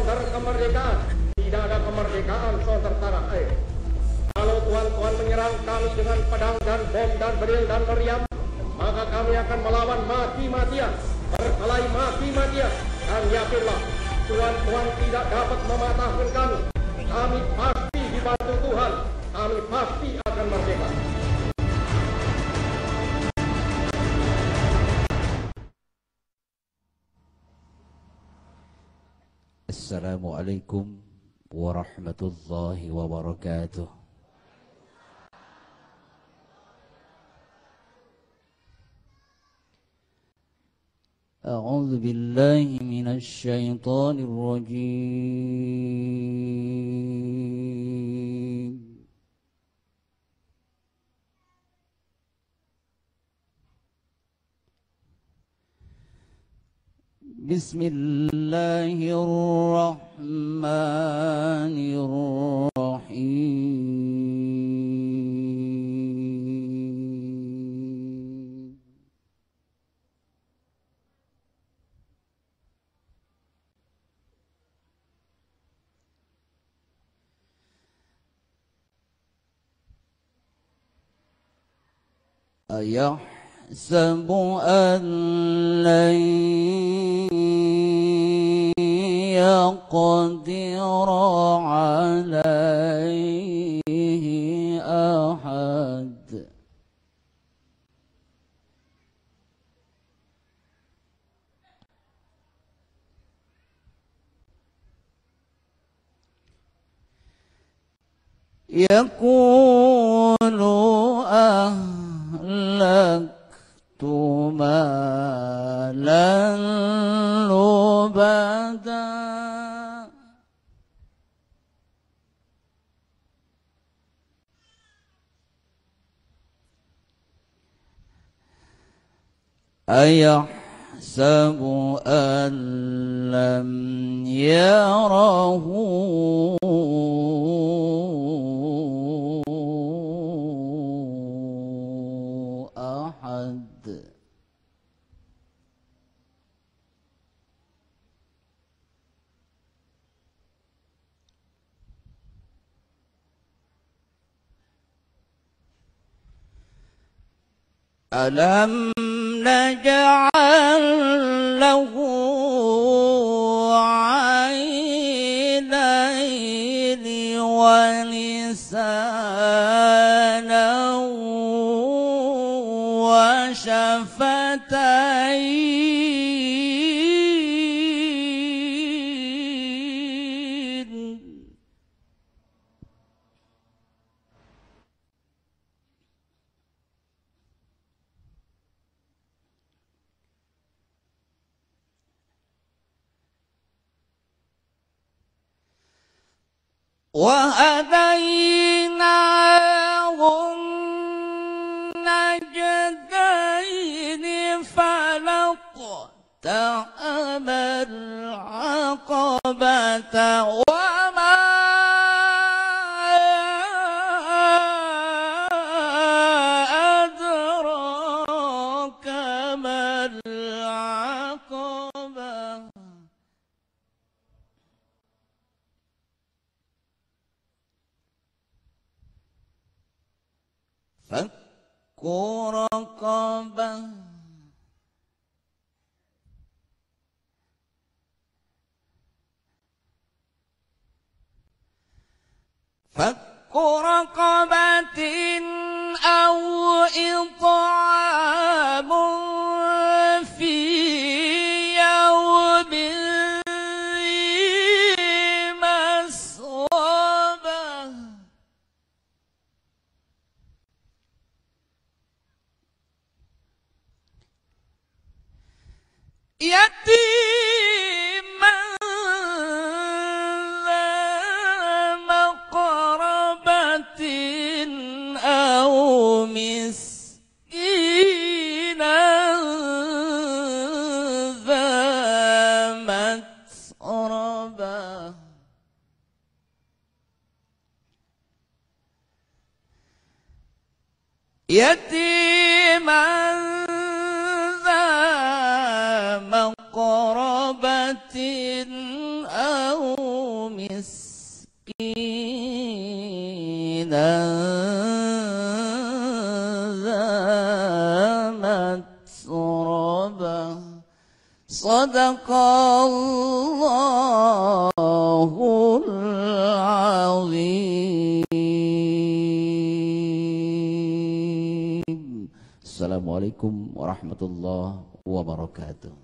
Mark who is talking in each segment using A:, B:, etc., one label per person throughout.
A: saudara kemerdekaan, tidak ada kemerdekaan saudara tanah air. Kalau tuan-tuan menyerang kami dengan pedang dan bom dan beril dan meriam, maka kami akan melawan mati-matian, berkelahi mati-matian. Dan yakinlah, tuan-tuan tidak dapat mematahkan kami. Kami pasti dibantu Tuhan, kami pasti akan merdeka.
B: Assalamualaikum warahmatullahi wabarakatuh. A'udzu billahi minasy syaithanir rajim. Bismillahirrahmanirrahim. Ayahsabu an lan yaqdira alaihi ahad. Yaqulu ahlaktu malan lubada. Ayahsabu an lam yarahu ahad. Alam naj'al lahu 'aynaini wa lisanan wa syafatain. وهديناه النجدين فلاقتحم العقبة وما أدراك ما العقبة. فك رقبة. فك رقبة أو إطعام في يوم ذي مسغبة. يتيما ذا مقربة أو مسكينا ذا متربة. يتيما ذا مقربة أو مسكينا ذا متربة صدق الله العظيم. Assalamualaikum warahmatullahi wabarakatuh.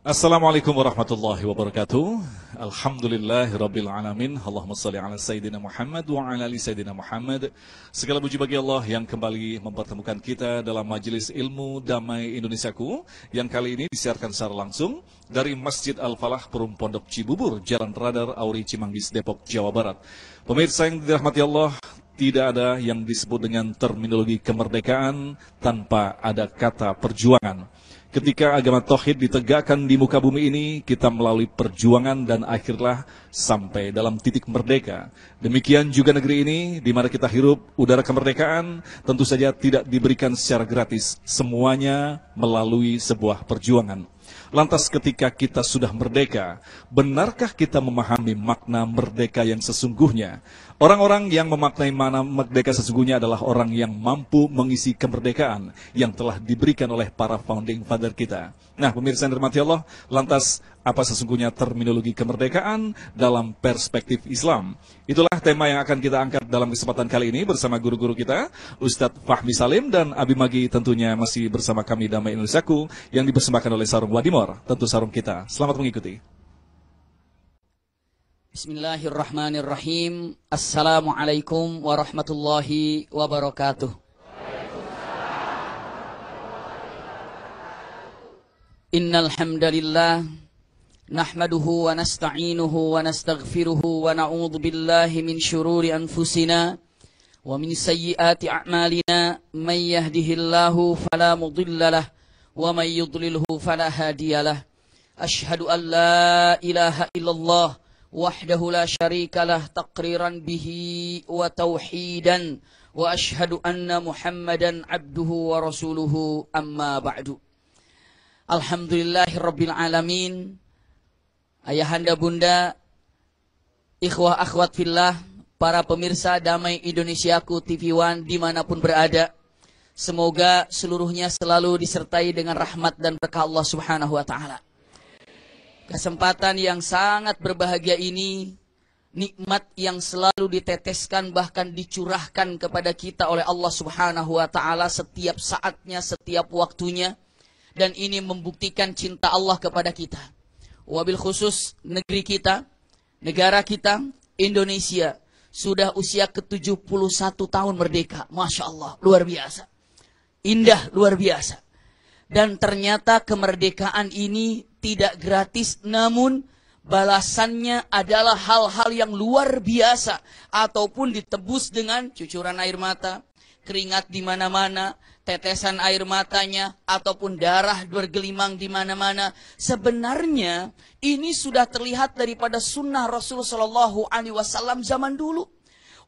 C: Assalamualaikum warahmatullahi wabarakatuh. Alhamdulillahirabbil alamin. Allahumma shalli ala sayyidina Muhammad wa ala ali sayyidina Muhammad. Segala puji bagi Allah yang kembali mempertemukan kita dalam majelis ilmu Damai Indonesiaku yang kali ini disiarkan secara langsung dari Masjid Al-Falah Perum Pondok Cibubur, Jalan Radar Auri Cimanggis, Depok, Jawa Barat. Pemirsa yang dirahmati Allah, tidak ada yang disebut dengan terminologi kemerdekaan tanpa ada kata perjuangan. Ketika agama tauhid ditegakkan di muka bumi ini, kita melalui perjuangan dan akhirlah sampai dalam titik merdeka. Demikian juga negeri ini, di mana kita hirup udara kemerdekaan, tentu saja tidak diberikan secara gratis. Semuanya melalui sebuah perjuangan. Lantas ketika kita sudah merdeka, benarkah kita memahami makna merdeka yang sesungguhnya? Orang-orang yang memaknai makna merdeka sesungguhnya adalah orang yang mampu mengisi kemerdekaan yang telah diberikan oleh para founding father kita. Nah, pemirsa yang dirahmati Allah, lantas apa sesungguhnya terminologi kemerdekaan dalam perspektif Islam? Itulah tema yang akan kita angkat dalam kesempatan kali ini bersama guru-guru kita, Ustadz Fahmi Salim dan Abi Magi, tentunya masih bersama kami Damai Indonesiaku yang dipersembahkan oleh Sarung Wadimor, tentu sarung kita. Selamat mengikuti.
D: Bismillahirrahmanirrahim. Assalamualaikum warahmatullahi wabarakatuh. Innal hamdalillah nahmaduhu wa nasta'inuhu wa nastaghfiruhu wa na'udzu billahi min syururi anfusina wa min sayyiati a'malina. May yahdihillahu fala mudhillalah wa may yudlilhu fala hadiyalah. Asyhadu an la ilaha illallah wahdahu la syarikalah taqriran bihi wa tauhidan wa ashhadu anna Muhammadan abduhu wa rasuluhu amma ba'du. Alhamdulillahirabbil alamin. Ayahanda bunda, ikhwah akhwat fillah, para pemirsa Damai Indonesiaku TV One dimanapun berada, semoga seluruhnya selalu disertai dengan rahmat dan berkah Allah Subhanahu wa taala. Kesempatan yang sangat berbahagia ini, nikmat yang selalu diteteskan bahkan dicurahkan kepada kita oleh Allah Subhanahu wa taala setiap saatnya, setiap waktunya, dan ini membuktikan cinta Allah kepada kita. Wabil khusus negeri kita, negara kita, Indonesia sudah usia ke-71 tahun merdeka. Masya Allah, luar biasa. Indah, luar biasa. Dan ternyata kemerdekaan ini tidak gratis, namun balasannya adalah hal-hal yang luar biasa, ataupun ditebus dengan cucuran air mata, keringat di mana-mana, tetesan air matanya, ataupun darah bergelimang di mana-mana. Sebenarnya ini sudah terlihat daripada sunnah Rasulullah SAW zaman dulu.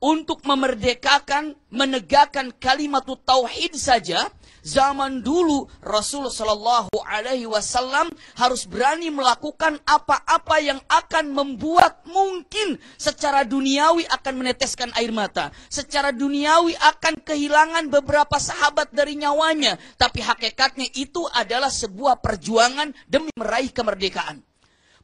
D: Untuk memerdekakan, menegakkan kalimat tauhid saja, zaman dulu Rasulullah SAW harus berani melakukan apa-apa yang akan membuat mungkin secara duniawi akan meneteskan air mata, secara duniawi akan kehilangan beberapa sahabat dari nyawanya, tapi hakikatnya itu adalah sebuah perjuangan demi meraih kemerdekaan.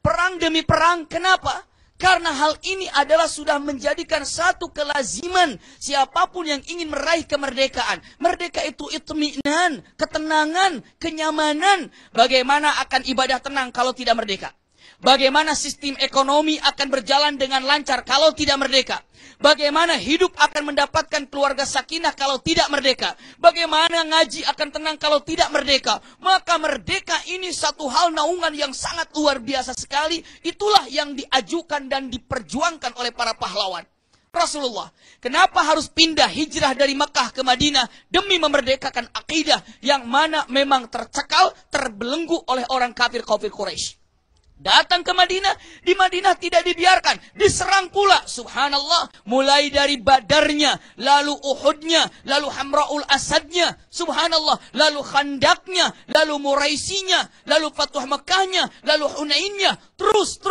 D: Perang demi perang, kenapa? Karena hal ini adalah sudah menjadikan satu kelaziman siapapun yang ingin meraih kemerdekaan. Merdeka itu itminan, ketenangan, kenyamanan. Bagaimana akan ibadah tenang kalau tidak merdeka? Bagaimana sistem ekonomi akan berjalan dengan lancar kalau tidak merdeka? Bagaimana hidup akan mendapatkan keluarga sakinah kalau tidak merdeka? Bagaimana ngaji akan tenang kalau tidak merdeka? Maka merdeka ini satu hal naungan yang sangat luar biasa sekali. Itulah yang diajukan dan diperjuangkan oleh para pahlawan. Rasulullah, kenapa harus pindah hijrah dari Makkah ke Madinah demi memerdekakan akidah yang mana memang tercekal, terbelenggu oleh orang kafir Quraisy? Datang ke Madinah, di Madinah tidak dibiarkan, diserang pula, subhanallah, mulai dari Badarnya, lalu Uhudnya, lalu Hamra'ul Asadnya, subhanallah, lalu Khandaknya, lalu Muraisinya, lalu Fatuh Mekahnya, lalu Hunainnya, terus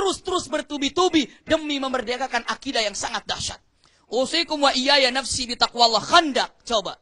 D: bertubi-tubi demi memerdekakan akidah yang sangat dahsyat. Usikum wa iyaya nafsi bitaqwallah. Khandak, coba.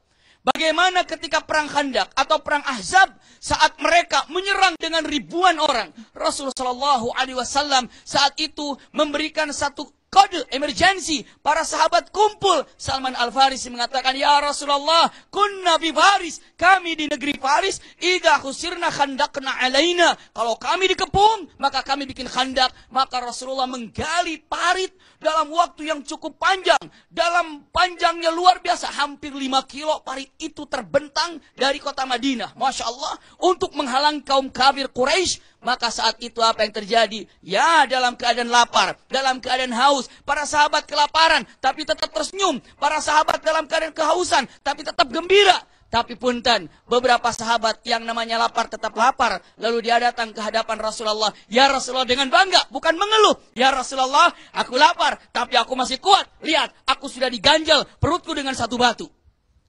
D: Bagaimana ketika perang Khandak atau perang Ahzab saat mereka menyerang dengan ribuan orang, Rasulullah SAW saat itu memberikan satu kode emergensi, para sahabat kumpul. Salman Al-Farisi mengatakan, ya Rasulullah, kunna fi Faris, kami di negeri Faris, idza khusirna khandaqna alaina, kalau kami dikepung maka kami bikin khandak. Maka Rasulullah menggali parit dalam waktu yang cukup panjang, dalam panjangnya luar biasa, hampir 5 kilo parit itu terbentang dari kota Madinah, Masya Allah, untuk menghalangi kaum kafir Quraisy. Maka saat itu apa yang terjadi? Ya, dalam keadaan lapar, dalam keadaan haus, para sahabat kelaparan tapi tetap tersenyum, para sahabat dalam keadaan kehausan tapi tetap gembira. Tapi punten, beberapa sahabat yang namanya lapar tetap lapar, lalu dia datang ke hadapan Rasulullah. Ya Rasulullah, dengan bangga, bukan mengeluh. Ya Rasulullah, aku lapar tapi aku masih kuat. Lihat, aku sudah diganjal perutku dengan 1 batu.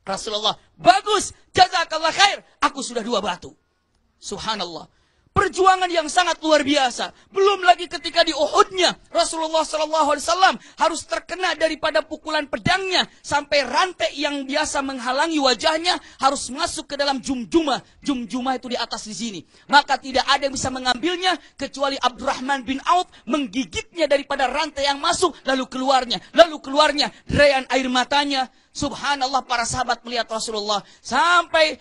D: Rasulullah, bagus, jazakallah khair, aku sudah 2 batu. Subhanallah. Perjuangan yang sangat luar biasa. Belum lagi ketika di Uhudnya, Rasulullah SAW harus terkena daripada pukulan pedangnya, sampai rantai yang biasa menghalangi wajahnya harus masuk ke dalam jumjumah. Jumjumah itu di atas di sini. Maka tidak ada yang bisa mengambilnya kecuali Abdurrahman bin Auf menggigitnya daripada rantai yang masuk, lalu keluarnya derayan air matanya. Subhanallah, para sahabat melihat Rasulullah sampai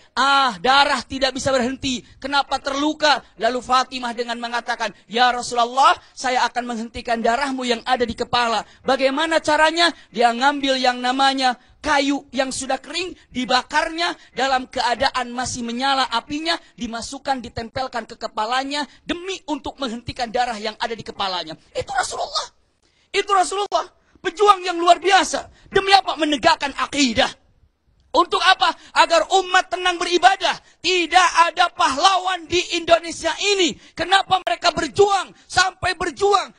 D: darah tidak bisa berhenti. Kenapa terluka? Lalu Fatimah dengan mengatakan, ya Rasulullah, saya akan menghentikan darahmu yang ada di kepala. Bagaimana caranya? Dia ngambil yang namanya kayu yang sudah kering, dibakarnya, dalam keadaan masih menyala apinya, dimasukkan, ditempelkan ke kepalanya demi untuk menghentikan darah yang ada di kepalanya. Itu Rasulullah. Itu Rasulullah. Pejuang yang luar biasa. Demi apa? Menegakkan akidah. Untuk apa? Agar umat tenang beribadah. Tidak ada pahlawan di Indonesia ini. Kenapa mereka berjuang? Sampai berjuang.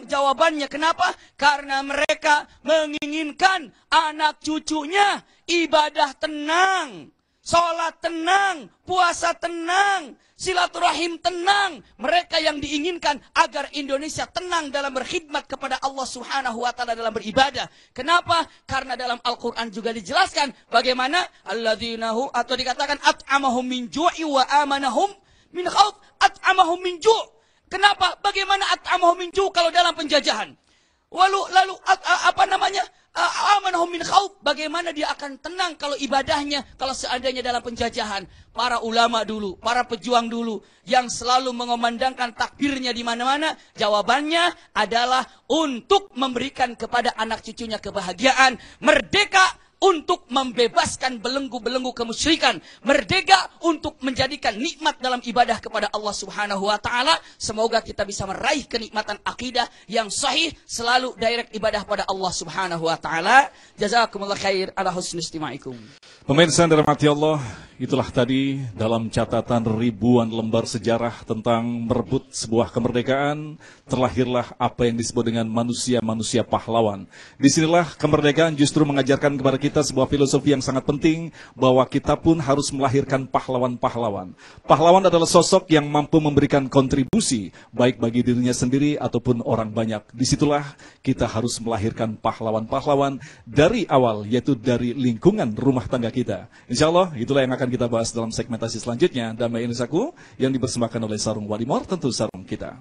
D: Jawabannya kenapa? Karena mereka menginginkan anak cucunya ibadah tenang, sholat tenang, puasa tenang, silaturahim tenang. Mereka yang diinginkan agar Indonesia tenang dalam berkhidmat kepada Allah Subhanahu wa taala dalam beribadah. Kenapa? Karena dalam Al-Qur'an juga dijelaskan bagaimana alladzinahu, atau dikatakan at'amahum min ju'i wa amanahum min khauf. At'amahum min ju'. Kenapa? Bagaimana at'amahum min ju' kalau dalam penjajahan? Lalu amanahum min khauf, bagaimana dia akan tenang kalau ibadahnya, kalau seandainya dalam penjajahan? Para ulama dulu, para pejuang dulu yang selalu mengomandangkan takbirnya di mana-mana, jawabannya adalah untuk memberikan kepada anak cucunya kebahagiaan, merdeka untuk membebaskan belenggu-belenggu kemusyrikan, merdeka untuk menjadikan nikmat dalam ibadah kepada Allah Subhanahu wa taala. Semoga kita bisa meraih kenikmatan akidah yang sahih, selalu direct ibadah pada Allah Subhanahu wa taala. Jazakumullah khair ala husni istima'ikum.
C: Pemirsa yang dirahmati Allah, itulah tadi dalam catatan ribuan lembar sejarah tentang merebut sebuah kemerdekaan, terlahirlah apa yang disebut dengan manusia-manusia pahlawan. Disinilah kemerdekaan justru mengajarkan kepada kita sebuah filosofi yang sangat penting, bahwa kita pun harus melahirkan pahlawan-pahlawan. Pahlawan adalah sosok yang mampu memberikan kontribusi, baik bagi dirinya sendiri ataupun orang banyak. Disitulah kita harus melahirkan pahlawan-pahlawan dari awal, yaitu dari lingkungan rumah tangga kita. Insya Allah, itulah yang akan kita bahas dalam segmentasi selanjutnya. Damai Indonesiaku yang dipersembahkan oleh Sarung Wadimor, tentu sarung kita.